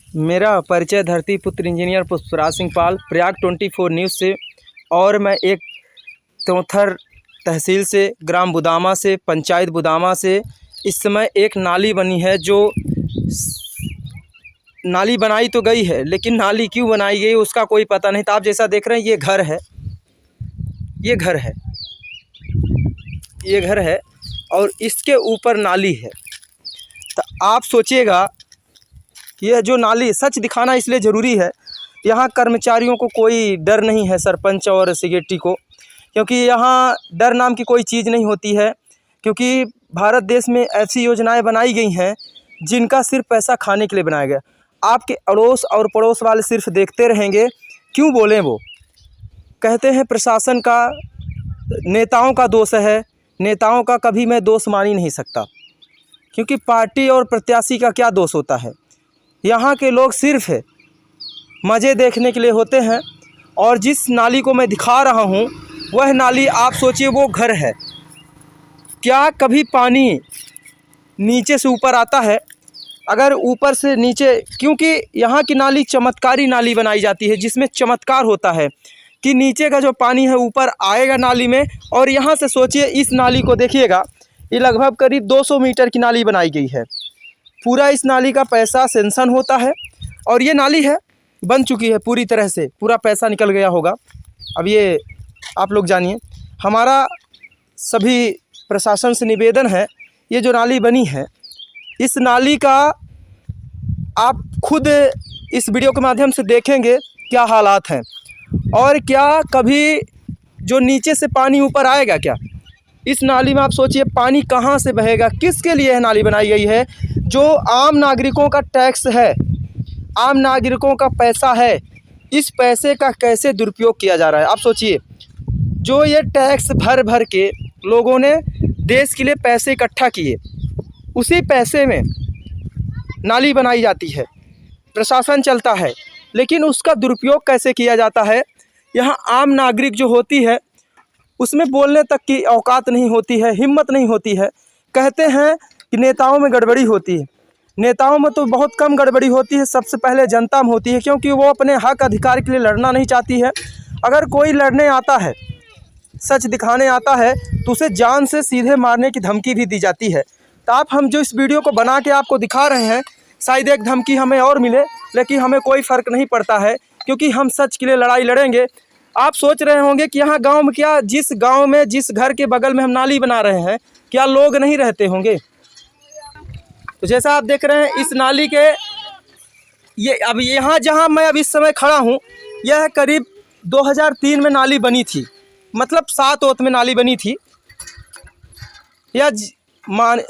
मेरा परिचय धरती पुत्र इंजीनियर पुष्पराज सिंह पाल, प्रयाग 24 न्यूज़ से। और मैं एक तोथर तहसील से, ग्राम बुदामा से, पंचायत बुदामा से। इस समय एक नाली बनी है, जो नाली बनाई तो गई है, लेकिन नाली क्यों बनाई गई उसका कोई पता नहीं। तो आप जैसा देख रहे हैं, ये घर है, ये घर है, ये घर है और इसके ऊपर नाली है। तो आप सोचिएगा, यह जो नाली, सच दिखाना इसलिए ज़रूरी है, यहाँ कर्मचारियों को कोई डर नहीं है, सरपंच और सेक्रेटरी को, क्योंकि यहाँ डर नाम की कोई चीज़ नहीं होती है। क्योंकि भारत देश में ऐसी योजनाएं बनाई गई हैं जिनका सिर्फ पैसा खाने के लिए बनाया गया। आपके अड़ोस और पड़ोस वाले सिर्फ देखते रहेंगे, क्यों बोलें। वो कहते हैं प्रशासन का, नेताओं का दोष है। नेताओं का कभी मैं दोष मान ही नहीं सकता, क्योंकि पार्टी और प्रत्याशी का क्या दोष होता है। यहाँ के लोग सिर्फ मज़े देखने के लिए होते हैं। और जिस नाली को मैं दिखा रहा हूँ, वह नाली आप सोचिए वो घर है। क्या कभी पानी नीचे से ऊपर आता है? अगर ऊपर से नीचे, क्योंकि यहाँ की नाली चमत्कारी नाली बनाई जाती है, जिसमें चमत्कार होता है कि नीचे का जो पानी है ऊपर आएगा नाली में। और यहाँ से सोचिए, इस नाली को देखिएगा, ये लगभग करीब 200 मीटर की नाली बनाई गई है। पूरा इस नाली का पैसा सेंशन होता है और ये नाली है, बन चुकी है पूरी तरह से, पूरा पैसा निकल गया होगा। अब ये आप लोग जानिए। हमारा सभी प्रशासन से निवेदन है, ये जो नाली बनी है, इस नाली का आप खुद इस वीडियो के माध्यम से देखेंगे क्या हालात हैं, और क्या कभी जो नीचे से पानी ऊपर आएगा क्या? इस नाली में आप सोचिए पानी कहाँ से बहेगा, किसके लिए यह नाली बनाई गई है? जो आम नागरिकों का टैक्स है, आम नागरिकों का पैसा है, इस पैसे का कैसे दुरुपयोग किया जा रहा है। आप सोचिए, जो ये टैक्स भर भर के लोगों ने देश के लिए पैसे इकट्ठा किए, उसी पैसे में नाली बनाई जाती है, प्रशासन चलता है, लेकिन उसका दुरुपयोग कैसे किया जाता है। यहाँ आम नागरिक जो होती है, उसमें बोलने तक की औकात नहीं होती है, हिम्मत नहीं होती है। कहते हैं कि नेताओं में गड़बड़ी होती है। नेताओं में तो बहुत कम गड़बड़ी होती है, सबसे पहले जनता में होती है, क्योंकि वो अपने हक अधिकार के लिए लड़ना नहीं चाहती है। अगर कोई लड़ने आता है, सच दिखाने आता है, तो उसे जान से सीधे मारने की धमकी भी दी जाती है। तो हम जो इस वीडियो को बना के आपको दिखा रहे हैं, शायद एक धमकी हमें और मिले, लेकिन हमें कोई फ़र्क नहीं पड़ता है, क्योंकि हम सच के लिए लड़ाई लड़ेंगे। आप सोच रहे होंगे कि यहाँ गांव में क्या, जिस गांव में, जिस घर के बगल में हम नाली बना रहे हैं, क्या लोग नहीं रहते होंगे? तो जैसा आप देख रहे हैं, इस नाली के ये, अब यहाँ जहाँ मैं अब इस समय खड़ा हूँ, यह करीब 2003 में नाली बनी थी, मतलब 7 ओत में नाली बनी थी। यह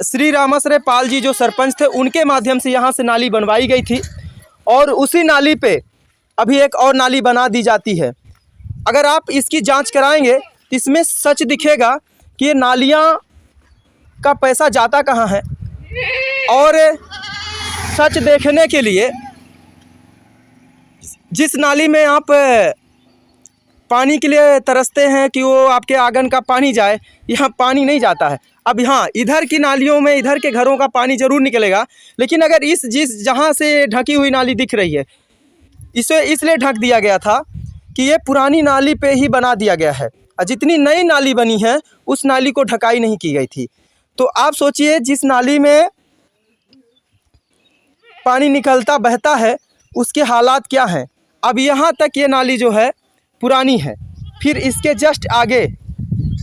श्री रामाश्रय पाल जी जो सरपंच थे, उनके माध्यम से यहाँ से नाली बनवाई गई थी। और उसी नाली पे अभी एक और नाली बना दी जाती है। अगर आप इसकी जांच कराएंगे तो इसमें सच दिखेगा कि ये नालियाँ का पैसा जाता कहाँ है। और सच देखने के लिए, जिस नाली में आप पानी के लिए तरसते हैं कि वो आपके आंगन का पानी जाए, यहाँ पानी नहीं जाता है। अब यहाँ इधर की नालियों में, इधर के घरों का पानी ज़रूर निकलेगा, लेकिन अगर जिस जहाँ से ढकी हुई नाली दिख रही है, इसे इसलिए ढक दिया गया था कि ये पुरानी नाली पे ही बना दिया गया है, और जितनी नई नाली बनी है उस नाली को ढकाई नहीं की गई थी। तो आप सोचिए, जिस नाली में पानी निकलता बहता है, उसके हालात क्या हैं। अब यहाँ तक ये नाली जो है पुरानी है, फिर इसके जस्ट आगे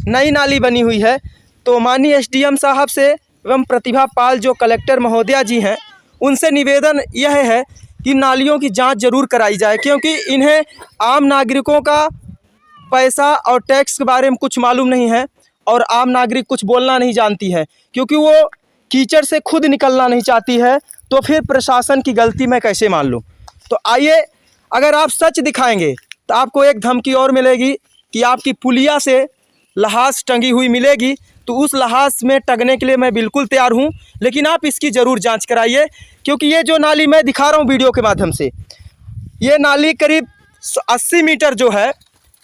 नई नाली बनी हुई है। तो माननीय एसडीएम साहब से एवं प्रतिभा पाल जो कलेक्टर महोदया जी हैं, उनसे निवेदन यह है कि नालियों की जांच जरूर कराई जाए, क्योंकि इन्हें आम नागरिकों का पैसा और टैक्स के बारे में कुछ मालूम नहीं है, और आम नागरिक कुछ बोलना नहीं जानती है, क्योंकि वो कीचड़ से खुद निकलना नहीं चाहती है। तो फिर प्रशासन की गलती मैं कैसे मान लूँ? तो आइए, अगर आप सच दिखाएंगे तो आपको एक धमकी और मिलेगी कि आपकी पुलिया से लहास टंगी हुई मिलेगी। तो उस लहास में टंगने के लिए मैं बिल्कुल तैयार हूं, लेकिन आप इसकी ज़रूर जांच कराइए, क्योंकि ये जो नाली मैं दिखा रहा हूं वीडियो के माध्यम से, ये नाली करीब 80 मीटर जो है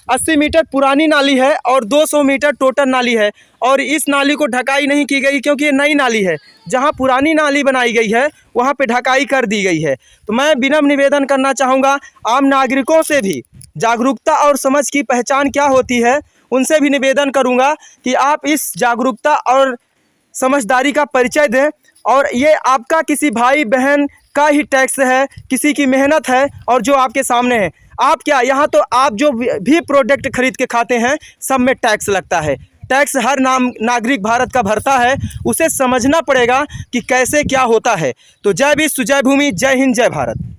80 मीटर पुरानी नाली है और 200 मीटर टोटल नाली है। और इस नाली को ढकाई नहीं की गई क्योंकि ये नई नाली है। जहां पुरानी नाली बनाई गई है वहां पे ढकाई कर दी गई है। तो मैं विनम्र निवेदन करना चाहूँगा आम नागरिकों से भी, जागरूकता और समझ की पहचान क्या होती है उनसे भी निवेदन करूँगा कि आप इस जागरूकता और समझदारी का परिचय दें। और ये आपका किसी भाई बहन का ही टैक्स है, किसी की मेहनत है और जो आपके सामने है। आप क्या यहाँ तो आप जो भी प्रोडक्ट खरीद के खाते हैं सब में टैक्स लगता है। टैक्स हर नागरिक भारत का भरता है, उसे समझना पड़ेगा कि कैसे क्या होता है। तो जय विश्व, जय भूमि, जय हिंद, जय भारत।